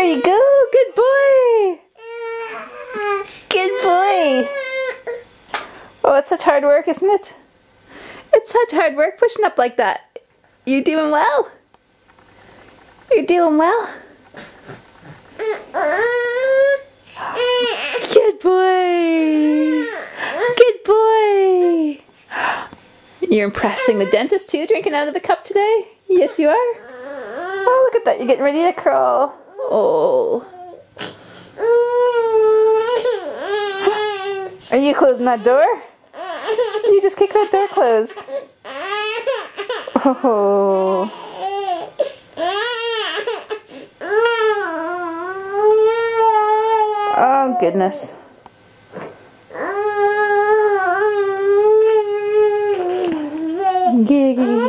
you go. Good boy. Good boy. Oh, it's such hard work, isn't it? It's such hard work pushing up like that. You doing well? You're doing well? Good boy. Good boy. You're impressing the dentist too, drinking out of the cup today? Yes, you are. Oh, look at that. You're getting ready to crawl. Oh. Are you closing that door? You just kicked that door closed. Oh. Oh, goodness. Giggity.